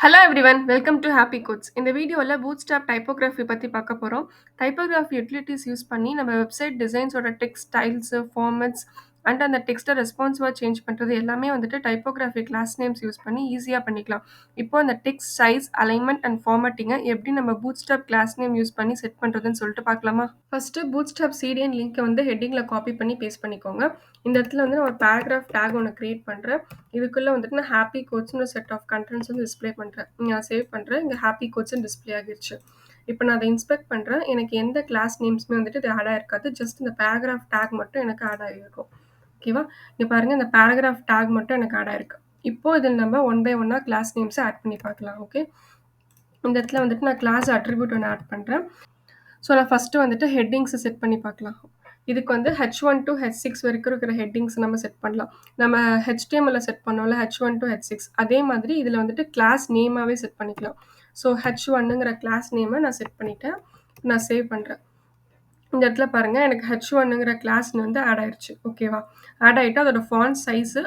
Hello everyone welcome to happy codes. இந்த வீடியோவில் bootstrap typography பற்றி பார்க்க போகிறோம். டைப்போகிராஃபி யூட்டிலிட்டிஸ் யூஸ் பண்ணி நம்ம வெப்சைட் டிசைன்ஸோட டெக்ஸ்ட் ஸ்டைல்ஸு ஃபார்மட்ஸ் அண்ட் அந்த டெக்ஸ்ட்டை ரெஸ்பான்சிவாக சேஞ்ச் பண்ணுறது எல்லாமே வந்துட்டு டைப்போகிராஃபி கிளாஸ் நேம்ஸ் யூஸ் பண்ணி ஈஸியாக பண்ணிக்கலாம். இப்போ அந்த டெக்ஸ்ட் சைஸ் அலைன்மெண்ட் அண்ட் ஃபார்மட்டிங்கை எப்படி நம்ம பூட்ஸ்டாப் கிளாஸ் நேம் யூஸ் பண்ணி செட் பண்ணுறதுன்னு சொல்லிட்டு பார்க்கலாமா? ஃபஸ்ட்டு பூட்ஸ்டாப் சிடிஎன் லிங்க்கை வந்து ஹெட்டிங்கில் காப்பி பண்ணி பேஸ்ட் பண்ணிக்கோங்க. இந்த இடத்துல வந்து நான் ஒரு பேராகிராஃப் டேக் ஒன்று கிரியேட் பண்ணுறேன். இதுக்குள்ளே வந்துட்டு நான் ஹாப்பி கோட்ஸ்னு செட் ஆஃப் கண்டென்ட்ஸ் வந்து டிஸ்ப்ளே பண்ணுறேன். நான் சேவ் பண்ணுறேன். இங்கே ஹாப்பி கோட்ஸ்னு டிஸ்ப்ளே ஆகிருச்சு. இப்போ நான் அதை இன்ஸ்பெக்ட் பண்ணுறேன். எனக்கு எந்த கிளாஸ் நேம்ஸுமே வந்துட்டு இது ஆட் ஆகிருக்காது. ஜஸ்ட் இந்த பேராகிராஃப் டேக் மட்டும் எனக்கு ஆட் ஆகிருக்கும். ஓகேவா? இங்கே பாருங்கள், இந்த பேராகிராஃப் டேக் மட்டும் எனக்கு ஆட் ஆகிருக்கு. இப்போ இதில் நம்ம ஒன் பை ஒன்னாக கிளாஸ் நேம்ஸை ஆட் பண்ணி பார்க்கலாம். ஓகே, இந்த இடத்துல வந்துட்டு நான் கிளாஸ் அட்ரிபியூட் ஒன்று ஆட் பண்ணுறேன். ஸோ நான் ஃபஸ்ட்டு வந்துட்டு ஹெட்டிங்ஸை செட் பண்ணி பார்க்கலாம். இதுக்கு வந்து H1 to H6 வரைக்கும் இருக்கிற ஹெட்டிங்ஸ் நம்ம செட் பண்ணலாம். நம்ம HTML செட் பண்ணோம்ல H1 to H6, அதே மாதிரி இதில் வந்துட்டு கிளாஸ் நேமாகவே செட் பண்ணிக்கலாம். ஸோ H1ங்கிற கிளாஸ் நேமை நான் செட் பண்ணிட்டேன். நான் சேவ் பண்ணுறேன். இந்த இடத்துல பாருங்கள், எனக்கு H1ங்கிற கிளாஸ் வந்து ஆட் ஆயிடுச்சு. ஓகேவா? ஆட் ஆகிட்டு அதோட font size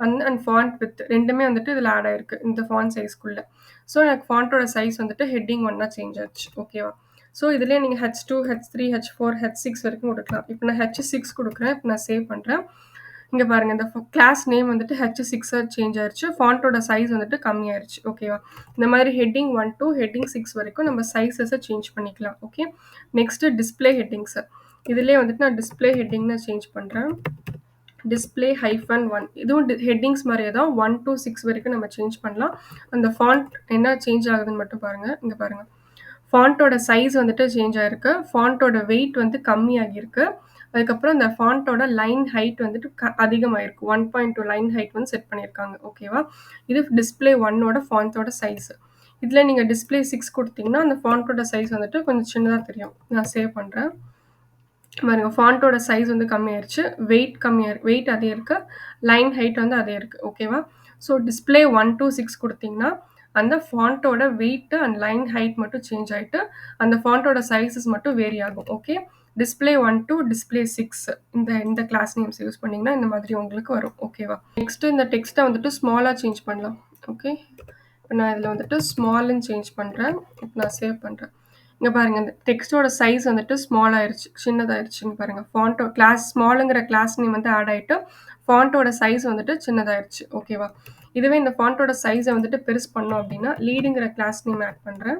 and font width ரெண்டுமே வந்துட்டு இதில் ஆட் ஆயிருக்கு இந்த ஃபாண்ட் சைஸ்க்குள்ளே. ஸோ எனக்கு ஃபாண்ட்டோட சைஸ் வந்துட்டு ஹெட்டிங் ஒன்றா சேஞ்ச் ஆச்சு. ஓகேவா? ஸோ இதிலே நீங்கள் H2, H3, H4, H6 வரைக்கும் கொடுக்கலாம். இப்போ நான் H6 கொடுக்குறேன். இப்போ நான் சேவ் பண்ணுறேன். இங்கே பாருங்கள், இந்த கிளாஸ் நேம் வந்துட்டு H6 சேஞ்ச் ஆயிடுச்சு. ஃபாண்ட்டோட சைஸ் வந்துட்டு கம்மியாயிருச்சு. ஓகேவா? இந்த மாதிரி ஹெட்டிங் 1 to ஹெட்டிங் 6 வரைக்கும் நம்ம சைஸஸை சேஞ்ச் பண்ணிக்கலாம். Okay, next display headings. இதிலே வந்துட்டு நான் டிஸ்பிளே ஹெட்டிங்னு சேஞ்ச் பண்ணுறேன். டிஸ்பிளே -1. இதுவும் ஹெட்டிங்ஸ் மாதிரியே தான் 1 to 6 வரைக்கும் நம்ம சேஞ்ச் பண்ணலாம். அந்த ஃபாண்ட் என்ன சேஞ்ச் ஆகுதுன்னு மட்டும் பாருங்கள். இங்கே பாருங்கள், ஃபாண்ட்டோட சைஸ் வந்துட்டு சேஞ்ச் ஆகிருக்கு. ஃபாண்ட்டோட வெயிட் வந்து கம்மியாகிருக்கு. அதுக்கப்புறம் இந்த ஃபாண்ட்டோட லைன் ஹைட் வந்துட்டு அதிகமாகிருக்கு. 1.2 லைன் ஹைட் வந்து செட் பண்ணியிருக்காங்க. ஓகேவா? இது டிஸ்பிளே 1ஓட ஃபாண்ட்டோட சைஸு. இதில் நீங்கள் டிஸ்பிளே 6 கொடுத்தீங்கன்னா அந்த ஃபாண்ட்டோட சைஸ் வந்துட்டு கொஞ்சம் சின்னதாக தெரியும். நான் சேவ் பண்ணுறேன். பாருங்க, ஃபாண்ட்டோட சைஸ் வந்து கம்மியாயிருச்சு. வெயிட் அதே இருக்குது. லைன் ஹைட் வந்து அதே இருக்குது. ஓகேவா? ஸோ டிஸ்பிளே 1 to 6 கொடுத்தீங்கன்னா அந்த ஃபாண்ட்டோட வெயிட்டு அண்ட் லைன் ஹைட் மட்டும் சேஞ்ச் ஆகிட்டு அந்த ஃபாண்ட்டோட சைஸஸ் மட்டும் வேரி ஆகும். ஓகே, டிஸ்பிளே 1 to டிஸ்பிளே 6 இந்த கிளாஸ் நேம்ஸ் யூஸ் பண்ணிங்கன்னா இந்த மாதிரி உங்களுக்கு வரும். ஓகேவா? நெக்ஸ்ட்டு இந்த டெக்ஸ்ட்டை வந்துட்டு ஸ்மாலாக சேஞ்ச் பண்ணலாம். ஓகே, இப்போ நான் இதில் வந்துட்டு ஸ்மால்னு சேஞ்ச் பண்ணுறேன். இப்போ நான் சேவ் பண்ணுறேன். இங்கே பாருங்கள், இந்த டெக்ஸ்ட்டோட சைஸ் வந்துட்டு ஸ்மால் ஆயிடுச்சு, சின்னதாகிடுச்சுன்னு பாருங்கள். ஃபாண்ட்டோ கிளாஸ் ஸ்மாலுங்கிற கிளாஸ் நேம் வந்து ஆட் ஆகிட்டு ஃபாண்ட்டோட சைஸ் வந்துட்டு சின்னதாகிடுச்சு. ஓகேவா? இதுவே இந்த ஃபாண்ட்டோட சைஸை வந்துட்டு பெருசு பண்ணோம் அப்படின்னா லீடுங்கிற கிளாஸ் நேம் ஆட் பண்ணுறேன்.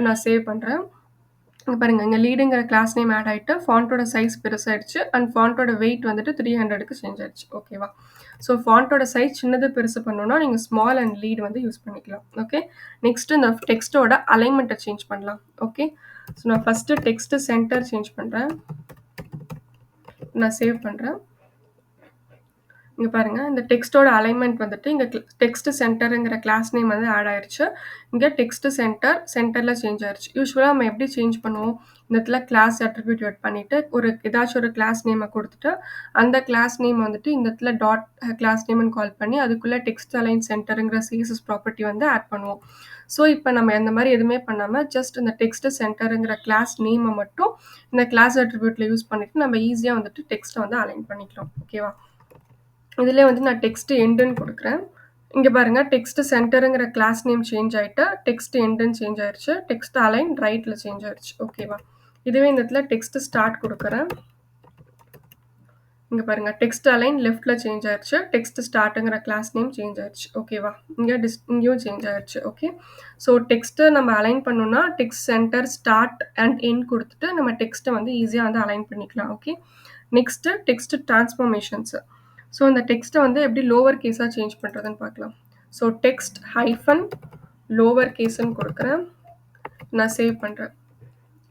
நான் சேவ் பண்ணுறேன். இங்கே பாருங்கள், இங்கே லீடுங்கிற கிளாஸ் நேம் ஆட் ஆகிட்டு ஃபாண்ட்டோட சைஸ் பெருசாகிடுச்சு அண்ட் ஃபாண்ட்டோட வெயிட் வந்துட்டு 300க்கு சேஞ்ச் ஆயிடுச்சு. ஓகேவா? ஸோ ஃபாண்ட்டோட சைஸ் சின்னது பெருசு பண்ணணும்னா நீங்கள் ஸ்மால் அண்ட் லீட் வந்து யூஸ் பண்ணிக்கலாம். ஓகே, நெக்ஸ்ட்டு இந்த டெக்ஸ்ட்டோட அலைன்மெண்ட்டை சேஞ்ச் பண்ணலாம். ஓகே, ஸோ நான் ஃபஸ்ட்டு டெக்ஸ்ட்டு சென்டர் சேஞ்ச் பண்ணுறேன். நான் சேவ் பண்ணுறேன். இங்கே பாருங்கள், இந்த டெக்ஸ்ட்டோட அலைன்மெண்ட் வந்துட்டு இங்கே டெக்ஸ்ட் சென்டருங்கிற கிளாஸ் நேம் வந்து ஆட் ஆயிடுச்சு. இங்கே டெக்ஸ்ட் சென்டரில் சேஞ்ச் ஆயிடுச்சு. யூஸ்வலாக நம்ம எப்படி சேஞ்ச் பண்ணுவோம்? இந்த இடத்துல கிளாஸ் அட்ரிபியூட் ஆட் பண்ணிவிட்டு ஏதாச்சும் ஒரு கிளாஸ் நேமை கொடுத்துட்டு அந்த கிளாஸ் நேம் வந்துட்டு இந்த இடத்துல டாட் கிளாஸ் நேம்னு கால் பண்ணி அதுக்குள்ளே டெக்ஸ்ட் அலைன் சென்டருங்கிற சிஎஸ்எஸ் ப்ராப்பர்ட்டி வந்து ஆட் பண்ணுவோம். ஸோ இப்போ நம்ம அந்த மாதிரி எதுவுமே பண்ணாமல் ஜஸ்ட் இந்த டெக்ஸ்ட் சென்டருங்கிற கிளாஸ் நேமை மட்டும் இந்த கிளாஸ் அட்ரிபியூட்டில் யூஸ் பண்ணிவிட்டு நம்ம ஈஸியாக வந்துட்டு டெக்ஸ்ட்டை வந்து அலைன் பண்ணிக்கலாம். ஓகேவா? இதிலே வந்து நான் டெக்ஸ்ட் எண்டுன்னு கொடுக்குறேன். இங்கே பாருங்கள், டெக்ஸ்ட் சென்டருங்கிற கிளாஸ் நேம் சேஞ்ச் ஆகிட்டு டெக்ஸ்ட் எண்டுன்னு சேஞ்ச் ஆயிடுச்சு. டெக்ஸ்ட் அலைன் ரைட்டில் சேஞ்ச் ஆயிடுச்சு. ஓகேவா? இதுவே இந்த இடத்துல டெக்ஸ்ட் ஸ்டார்ட் கொடுக்குறேன். இங்கே பாருங்கள், டெக்ஸ்ட் அலைன் லெஃப்ட்டில் சேஞ்ச் ஆயிடுச்சு. டெக்ஸ்ட் ஸ்டார்ட்டுங்கிற கிளாஸ் நேம் சேஞ்ச் ஆயிடுச்சு. ஓகேவா? இங்கேயும் சேஞ்ச் ஆயிடுச்சு. ஓகே, ஸோ டெக்ஸ்ட்டை நம்ம அலைன் பண்ணணும்னா text center start and end கொடுத்துட்டு நம்ம டெக்ஸ்ட்டை வந்து ஈஸியாக வந்து அலைன் பண்ணிக்கலாம். Okay, next text transformations. So இந்த டெக்ஸ்ட்டை வந்து எப்படி லோவர் கேஸாக சேஞ்ச் பண்ணுறதுன்னு பார்க்கலாம். ஸோ டெக்ஸ்ட் ஹைஃபன் லோவர் கேஸ்ன்னு கொடுக்குறேன். நான் சேவ் பண்ணுறேன்.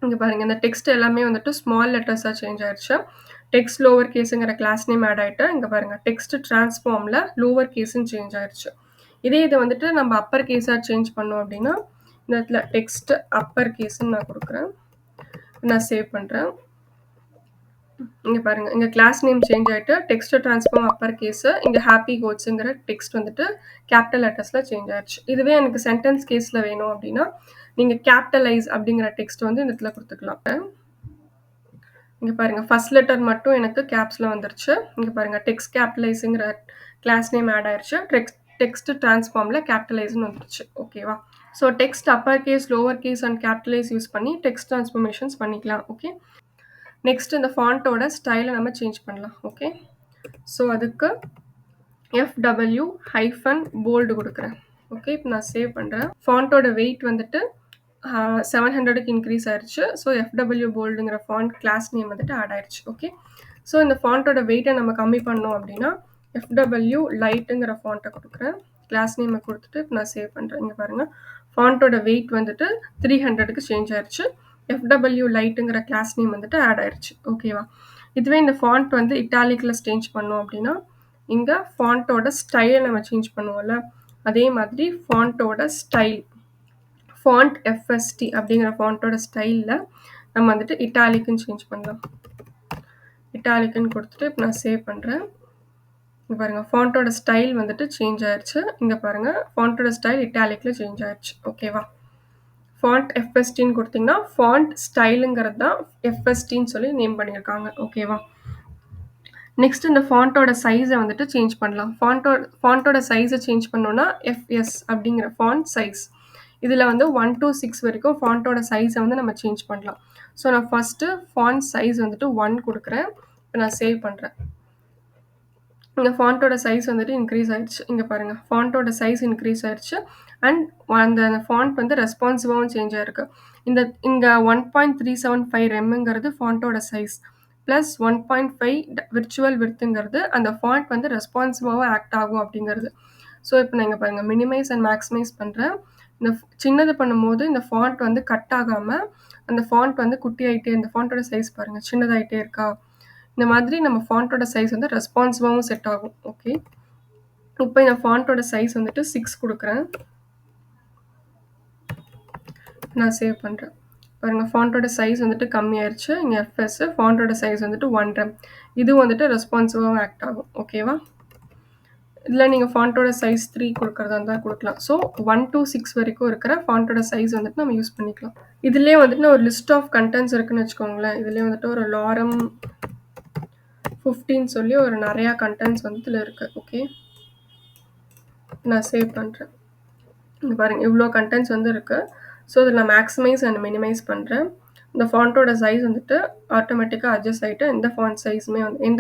இங்கே பாருங்கள், இந்த டெக்ஸ்ட் எல்லாமே வந்துட்டு ஸ்மால் லெட்டர்ஸாக சேஞ்ச் ஆயிடுச்சு. டெக்ஸ்ட் லோவர் கேஸுங்கிற கிளாஸ் நேம் ஆட் ஆகிட்டு இங்கே பாருங்கள், டெக்ஸ்ட் டிரான்ஸ்ஃபார்மில் லோவர் கேஸுன்னு சேஞ்ச் ஆயிடுச்சு. இதை வந்துட்டு நம்ம அப்பர் கேஸாக சேஞ்ச் பண்ணோம் அப்படின்னா இந்த இடத்துல டெக்ஸ்ட் அப்பர் கேஸ்ன்னு நான் கொடுக்குறேன். நான் சேவ் பண்ணுறேன். இங்கே பாருங்கள், இங்கே கிளாஸ் நேம் சேஞ்ச் ஆகிட்டு டெக்ஸ்ட் டிரான்ஸ்ஃபார்ம் அப்பர் கேஸு, இங்கே ஹாப்பி கோட்ஸுங்கிற டெக்ஸ்ட் வந்துட்டு கேபிட்டல் லெட்டர்ஸில் சேஞ்ச் ஆயிடுச்சு. இதுவே எனக்கு சென்டென்ஸ் கேஸில் வேணும் அப்படின்னா நீங்கள் கேபிட்டலைஸ் அப்படிங்கிற டெக்ஸ்ட் வந்து இந்த இடத்துல கொடுத்துக்கலாம். இங்கே பாருங்கள், ஃபர்ஸ்ட் லெட்டர் மட்டும் எனக்கு கேப்ஸில் வந்துருச்சு. இங்கே பாருங்கள், டெக்ஸ்ட் கேபிட்டலைஸுங்கிற கிளாஸ் நேம் ஆட் ஆயிடுச்சு. டெக்ஸ்ட் டிரான்ஸ்ஃபார்மில் கேபிட்டலைஸ்னு வந்துருச்சு. ஓகேவா? So text upper case, lower case and capitalize use பண்ணி டெக்ஸ்ட் ட்ரான்ஸ்ஃபர்மேஷன்ஸ் பண்ணிக்கலாம். ஓகே. நெக்ஸ்ட் இந்த ஃபாண்ட்டோட ஸ்டைலை நம்ம சேஞ்ச் பண்ணலாம். ஓகே. ஸோ அதுக்கு FW ஹைஃபன் போல்டு கொடுக்குறேன். ஓகே. இப்போ நான் சேவ் பண்ணுறேன். ஃபாண்ட்டோட வெயிட் வந்துட்டு 700க்கு இன்க்ரீஸ் ஆயிடுச்சு. ஸோ FW போல்டுங்கிற ஃபாண்ட் கிளாஸ் நேம் வந்துட்டு ஆட் ஆயிடுச்சு. ஓகே. ஸோ இந்த ஃபாண்ட்டோட வெயிட்டை நம்ம கம்மி பண்ணோம் அப்படின்னா FW லைட்டுங்கிற ஃபாண்ட்டை கொடுக்குறேன். கிளாஸ் நேமை கொடுத்துட்டு இப்போ நான் சேவ் பண்ணுறேன். இங்கே பாருங்கள், ஃபாண்ட்டோட வெயிட் வந்துட்டு 300க்கு சேஞ்ச் ஆயிடுச்சு. FW லைட்டுங்கிற கிளாஸ் நேம் வந்துட்டு ஆட் ஆயிடுச்சு. ஓகேவா? இதுவே இந்த ஃபாண்ட் வந்து இட்டாலிக்கில் சேஞ்ச் பண்ணோம் அப்படின்னா இங்கே ஃபாண்ட்டோட ஸ்டைலை நம்ம சேஞ்ச் பண்ணுவோம்ல, அதே மாதிரி ஃபாண்ட்டோட ஸ்டைல் ஃபாண்ட் FST அப்படிங்கிற ஃபாண்ட்டோட ஸ்டைலில் நம்ம வந்துட்டு இட்டாலிக்குன்னு சேஞ்ச் பண்ணலாம். இட்டாலிக்குன்னு கொடுத்துட்டு இப்போ நான் சேவ் பண்ணுறேன். இங்கே பாருங்கள், ஃபாண்ட்டோட ஸ்டைல் வந்துட்டு சேஞ்ச் ஆயிடுச்சு. இங்கே பாருங்கள், ஃபாண்ட்டோட ஸ்டைல் இட்டாலிக்கில் சேஞ்ச் ஆயிடுச்சு. ஓகேவா? ஃபாண்ட் FSTன்னு கொடுத்தீங்கன்னா ஃபாண்ட் ஸ்டைலுங்கிறது தான் FSTன்னு சொல்லி நேம் பண்ணியிருக்காங்க. ஓகேவா? நெக்ஸ்ட் இந்த ஃபாண்ட்டோட சைஸை வந்துட்டு சேஞ்ச் பண்ணலாம். ஃபாண்ட்டோட சைஸை சேஞ்ச் பண்ணோன்னா FS அப்படிங்கிற ஃபாண்ட் சைஸ். இதில் வந்து 1 to 6 வரைக்கும் ஃபாண்ட்டோட சைஸை வந்து நம்ம சேஞ்ச் பண்ணலாம். ஸோ நான் ஃபஸ்ட்டு ஃபாண்ட் சைஸ் வந்துட்டு 1 கொடுக்குறேன். இப்போ நான் சேவ் பண்ணுறேன். இங்கே ஃபாண்ட்டோட சைஸ் வந்துட்டு இன்க்ரீஸ் ஆயிடுச்சு. இங்கே பாருங்கள், ஃபாண்ட்டோட சைஸ் இன்க்ரீஸ் ஆயிடுச்சு. அண்ட் அந்த ஃபாண்ட் வந்து ரெஸ்பான்சிவாகவும் சேஞ்ச் ஆயிருக்கு. இங்கே 1.375 ரெம்ங்கிறது ஃபாண்ட்டோட சைஸ் ப்ளஸ் 1.5 விர்ச்சுவல் விர்த்துங்கிறது அந்த ஃபாண்ட் வந்து ரெஸ்பான்சிவாகவும் ஆக்ட் ஆகும் அப்படிங்கிறது. ஸோ இப்போ நான் இங்கே பாருங்கள், மினிமைஸ் அண்ட் மேக்ஸிமைஸ் பண்ணுறேன். இந்த சின்னது பண்ணும்போது இந்த ஃபாண்ட் வந்து கட் ஆகாமல் அந்த ஃபாண்ட் வந்து குட்டி ஆகிட்டே, இந்த ஃபாண்ட்டோட சைஸ் பாருங்கள் சின்னதாகிட்டே இருக்கா. இந்த மாதிரி நம்ம ஃபாண்ட்டோட சைஸ் வந்து ரெஸ்பான்சிவாகவும் செட் ஆகும். ஓகே. இப்போ இந்த ஃபாண்ட்டோட சைஸ் வந்துட்டு 6 கொடுக்குறேன். நான் சேவ் பண்ணுறேன். பாருங்கள், ஃபாண்ட்டோட சைஸ் வந்துட்டு கம்மியாயிருச்சு. இங்கே FS ஃபாண்ட்டோட சைஸ் வந்துட்டு 1 ரெம். இது வந்துட்டு ரெஸ்பான்சிவாகவும் ஆக்ட் ஆகும். ஓகேவா? இதில் நீங்கள் ஃபாண்ட்டோட சைஸ் 3 கொடுக்குறதா இருந்தால் கொடுக்கலாம். ஸோ 1 to 6 வரைக்கும் இருக்கிற ஃபாண்ட்டோட சைஸ் வந்துட்டு நம்ம யூஸ் பண்ணிக்கலாம். இதுலேயே வந்துட்டு ஒரு லிஸ்ட் ஆஃப் கண்டென்ட்ஸ் இருக்குன்னு வச்சுக்கோங்களேன். இதுலேயே வந்துட்டு ஒரு லாரம் 15 சொல்லி ஒரு நிறையா கண்டென்ட்ஸ் வந்துட்டு இதில் இருக்குது. ஓகே. நான் சேவ் பண்ணுறேன். இங்கே பாருங்கள், இவ்வளோ கண்டென்ட்ஸ் வந்து இருக்குது. ஸோ இதில் நான் மேக்ஸிமைஸ் அண்ட் மினிமைஸ் பண்ணுறேன். இந்த ஃபாண்ட்டோட சைஸ் வந்துட்டு ஆட்டோமேட்டிக்காக அட்ஜஸ்ட் ஆகிட்டு எந்த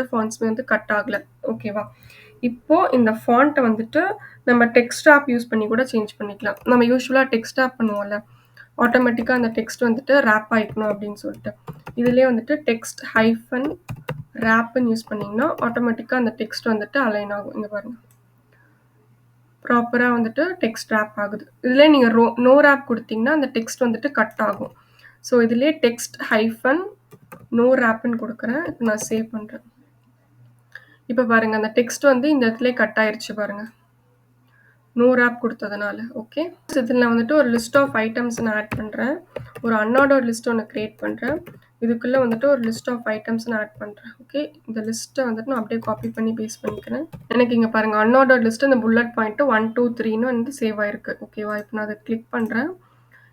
ஃபாண்ட்ஸுமே வந்து கட் ஆகலை. ஓகேவா? இப்போது இந்த ஃபாண்ட்டை வந்துட்டு நம்ம டெக்ஸ்ட் ஆப் யூஸ் பண்ணி கூட சேஞ்ச் பண்ணிக்கலாம். நம்ம யூஸ்வலாக டெக்ஸ்ட் ஆப் பண்ணுவோம்ல, ஆட்டோமேட்டிக்காக அந்த டெக்ஸ்ட் வந்துட்டு ரேப் ஆகிக்கணும் அப்படின்னு சொல்லிட்டு இதுலேயே வந்துட்டு டெக்ஸ்ட் ஹைஃபன் ரேப்புன்னு யூஸ் பண்ணிங்கன்னா ஆட்டோமேட்டிக்காக அந்த டெக்ஸ்ட் வந்துட்டு அலைன் ஆகும். இங்கே பாருங்கள், ப்ராப்பராக வந்துட்டு டெக்ஸ்ட் ரேப் ஆகுது. இதில் நீங்கள் நோ ரேப் கொடுத்தீங்கன்னா அந்த டெக்ஸ்ட் வந்துட்டு கட் ஆகும். ஸோ இதிலே டெக்ஸ்ட் ஹைஃபன் நோ ரேப்புன்னு கொடுக்குறேன். இப்போ நான் சேவ் பண்ணுறேன். இப்போ பாருங்கள், அந்த டெக்ஸ்ட் வந்து இந்த இடத்துல கட் ஆயிடுச்சு பாருங்கள், நோ ரேப் கொடுத்ததுனால. ஓகே. இதில் நான் வந்துட்டு ஒரு லிஸ்ட் ஆஃப் ஐட்டம்ஸ் நான் ஆட் பண்ணுறேன். ஒரு அன்ஆர்டர்ட் லிஸ்ட் ஒன்று க்ரியேட் பண்ணுறேன். இதுக்குள்ளே வந்துட்டு ஒரு லிஸ்ட் ஆஃப் ஐட்டம்ஸ் நான் ஆட் பண்ணுறேன். ஓகே. இந்த லிஸ்ட்டை வந்துட்டு நான் அப்படியே காப்பி பண்ணி பேஸ்ட் பண்ணிக்கிறேன். எனக்கு இங்கே பாருங்கள், அன்ஆர்டர்ட் லிஸ்ட்டு இந்த புல்லட் பாயிண்ட்டு 1 2 3ன்னு வந்து சேவ் ஆயிருக்கு. ஓகேவா? இப்போ நான் அதை கிளிக் பண்ணுறேன்.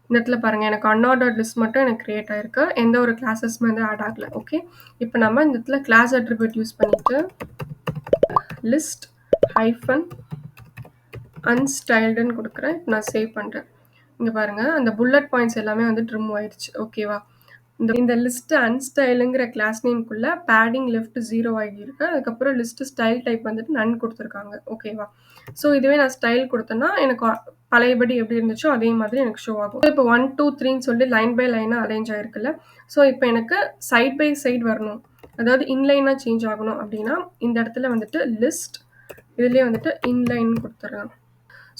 இந்த இடத்துல பாருங்கள், எனக்கு அன்ஆர்டர்ட் லிஸ்ட் மட்டும் எனக்கு க்ரியேட் ஆயிருக்கு. எந்த ஒரு கிளாஸஸ்மே வந்து ஆட் ஆகலை. ஓகே. இப்போ நம்ம இந்த இடத்துல கிளாஸ் அட்ரிபியூட் யூஸ் பண்ணிவிட்டு லிஸ்ட் ஹைஃபன் அன்ஸ்டைல்டுன்னு கொடுக்குறேன். இப்போ நான் சேவ் பண்ணுறேன். இங்கே பாருங்கள், அந்த புல்லட் பாயிண்ட்ஸ் எல்லாமே வந்துட்டு ரிமூவ் ஆயிடுச்சு. ஓகேவா? இந்த லிஸ்ட்டு அன்ஸ்டைலுங்கிற கிளாஸ் நேம்குள்ளே பேடிங் லெஃப்ட் 0 ஆகியிருக்கு. அதுக்கப்புறம் லிஸ்ட்டு ஸ்டைல் டைப் வந்துட்டு நன் கொடுத்துருக்காங்க. ஓகேவா? ஸோ இதுவே நான் ஸ்டைல் கொடுத்தேன்னா எனக்கு பழையபடி எப்படி இருந்துச்சோ அதே மாதிரி எனக்கு ஷோ ஆகும். இப்போ 1 2 3ன்னு சொல்லி லைன் பை லைனாக அரேஞ்ச் ஆகிருக்குல்ல. ஸோ இப்போ எனக்கு சைட் பை சைட் வரணும், அதாவது இன்லைனாக சேஞ்ச் ஆகணும் அப்படின்னா இந்த இடத்துல வந்துட்டு லிஸ்ட் இதுலேயே வந்துட்டு இன்லைன் கொடுத்துட்றேன்.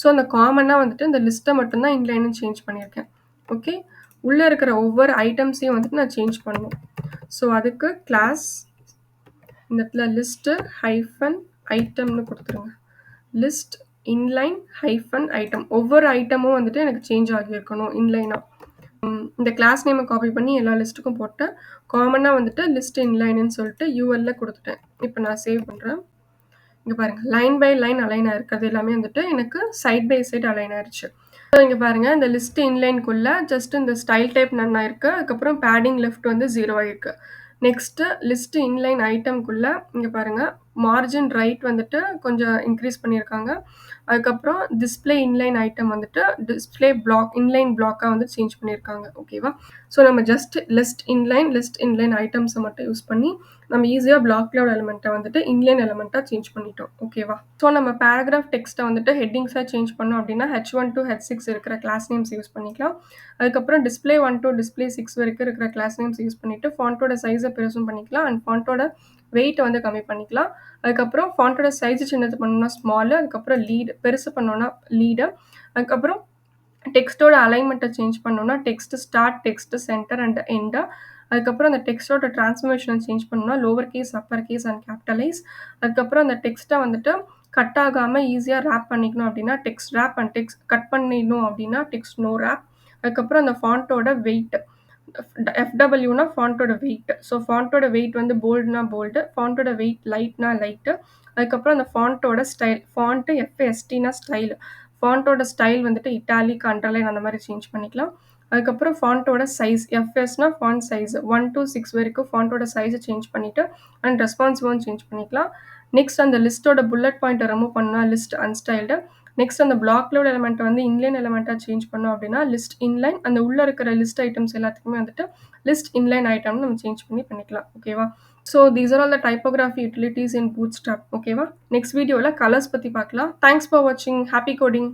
ஸோ அந்த காமனாக வந்துட்டு இந்த லிஸ்ட்டை மட்டும்தான் இன்லைன்னு சேஞ்ச் பண்ணியிருக்கேன். ஓகே. உள்ளே இருக்கிற ஒவ்வொரு ஐட்டம்ஸையும் வந்துட்டு நான் சேஞ்ச் பண்ணணும். ஸோ அதுக்கு கிளாஸ் இந்த இடத்துல லிஸ்ட்டு ஹைஃபன் ஐட்டம்னு கொடுத்துருங்க. List inline hyphen item. ஒவ்வொரு ஐட்டமும் வந்துட்டு எனக்கு சேஞ்ச் ஆகியிருக்கணும் இன்லைனாக. இந்த கிளாஸ் நேமை காப்பி பண்ணி எல்லா லிஸ்ட்டுக்கும் போட்டேன். காமனாக வந்துட்டு லிஸ்ட் இன்லைன்னு சொல்லிட்டு UL கொடுத்துட்டேன். இப்போ நான் சேவ் பண்ணுறேன். இங்கே பாருங்கள், லைன் பை லைன் அலைன் ஆயிருக்கிறது எல்லாமே வந்துட்டு எனக்கு சைட் பை சைட் அலைன் ஆயிடுச்சு. ஸோ இங்கே பாருங்கள், இந்த லிஸ்ட் இன்லைனுக்குள்ளே ஜஸ்ட் இந்த ஸ்டைல் டைப் நன் ஆயிருக்கு. அதுக்கப்புறம் பேடிங் லெஃப்ட் வந்து 0 ஆயிருக்கு. நெக்ஸ்ட்டு லிஸ்ட் இன்லைன் ஐட்டம்குள்ளே இங்கே பாருங்கள் மார்ஜின் ரைட் வந்துட்டு கொஞ்சம் இன்க்ரீஸ் பண்ணியிருக்காங்க. அதுக்கப்புறம் டிஸ்ப்ளே இன்லைன் ஐட்டம் வந்துட்டு டிஸ்ப்ளே பிளாக் இன்லைன் பிளாக்கா வந்து சேஞ்ச் பண்ணியிருக்காங்க. ஓகேவா? ஸோ நம்ம ஜஸ்ட் லிஸ்ட் இன்லைன் ஐட்டம்ஸ மட்டும் யூஸ் பண்ணி நம்ம ஈஸியா பிளாக் கிளவுட் எலிமெண்ட்ட வந்துட்டு இன்லைன் எலிமெண்ட்டா சேஞ்ச் பண்ணிட்டோம். ஓகேவா? ஸோ நம்ம பேராகிராஃப் டெக்ஸ்ட்ட வந்துட்டு ஹெட்டிங்ஸா சேஞ்ச் பண்ணோம் அப்டின்னா, H1 டூ H6 இருக்கிற கிளாஸ் நேம்ஸ் யூஸ் பண்ணிக்கலாம். அதுக்கப்புறம் டிஸ்ப்ளே 1 டூ டிஸ்ப்ளே 6 வரைக்கும் இருக்கிற கிளாஸ் நேம்ஸ் யூஸ் பண்ணிட்டு, ஃபாண்ட்டோட சைஸ பெருசும் பண்ணிக்கலாம் அண்ட் ஃபாண்ட்டோட வெயிட்ட வந்து கம்மி பண்ணிக்கலாம். அதுக்கப்புறம் ஃபாண்ட்டோட சைஸ் சின்னது பண்ணணும்னா ஸ்மாலு, அதுக்கப்புறம் பெருசு பண்ணோம்னா லீடு, அதுக்கப்புறம் டெக்ஸ்ட்டோட அலைன்மெண்ட்ட சேஞ்ச் பண்ணோம்னா, text start, text center and end. அதுக்கப்புறம் அந்த டெக்ஸ்ட்டோட டிரான்ஸ்ஃபர்மேஷன சேஞ்ச் பண்ணணும்னா, lower case, upper case and capitalize. அதுக்கப்புறம் அந்த டெக்ஸ்ட்ட வந்துட்டு கட் ஆகாம ஈஸியா ராப் பண்ணிக்கணும் அப்டின்னா, text wrap and text cut பண்ணிடணும் அப்டின்னா, டெக்ஸ்ட் நோ ராப். அதுக்கப்புறம் அந்த ஃபாண்ட்டோட வெயிட் எஃப்டபிள்யூனா ஃபாண்ட்டோட வெயிட். ஸோ ஃபாண்ட்டோட வெயிட் வந்து போல்டுனா போல்டு, ஃபாண்ட்டோட வெயிட் லைட்னா லைட்டு. அதுக்கப்புறம் அந்த ஃபாண்ட்டோட ஸ்டைல். ஃபாண்ட் எஃப்எஸ்டினா ஸ்டைல். ஃபாண்ட்டோட ஸ்டைல் வந்துட்டு இட்டாலிக், அண்டர்லைன் அந்த மாரி சேஞ்ச் பண்ணிக்கலாம். அதுக்கப்புறம் ஃபாண்ட்டோட சைஸ். எஃப்எஸ்னா ஃபாண்ட் சைஸ். 1 டூ 6 வரைக்கும் ஃபாண்ட்டோட சைஸ சேஞ்ச் பண்ணிட்டு அண்ட் ரெஸ்பான்சிவும் சேஞ்ச் பண்ணிக்கலாம். நெக்ஸ்ட் அந்த லிஸ்ட்டோட புல்லட் பாயிண்ட்ட ரிமூவ் பண்ணா லிஸ்ட் அன்ஸ்டைல்டு. நெக்ஸ்ட் அந்த பிளாக் லோட் எலிமெண்ட்ட வந்து இன்லைன் எலிமெண்ட்டா சேஞ்ச் பண்ணோம் அப்டின்னா, லிஸ்ட் இன்லைன் அந்த உள்ள இருக்கிற லிஸ்ட் ஐட்டம்ஸ் எல்லாத்துக்குமே வந்துட்டு லிஸ்ட் இன்லைன் ஐட்டம்னு நம்ம சேஞ்ச் பண்ணிக்கலாம். ஓகேவா? So these are all the typography utilities in bootstrap. ஓகேவா? நெக்ஸ்ட் வீடியோல கலர்ஸ் பத்தி பார்க்கலாம். தேங்க்ஸ் ஃபார் வாட்சிங். Happy coding.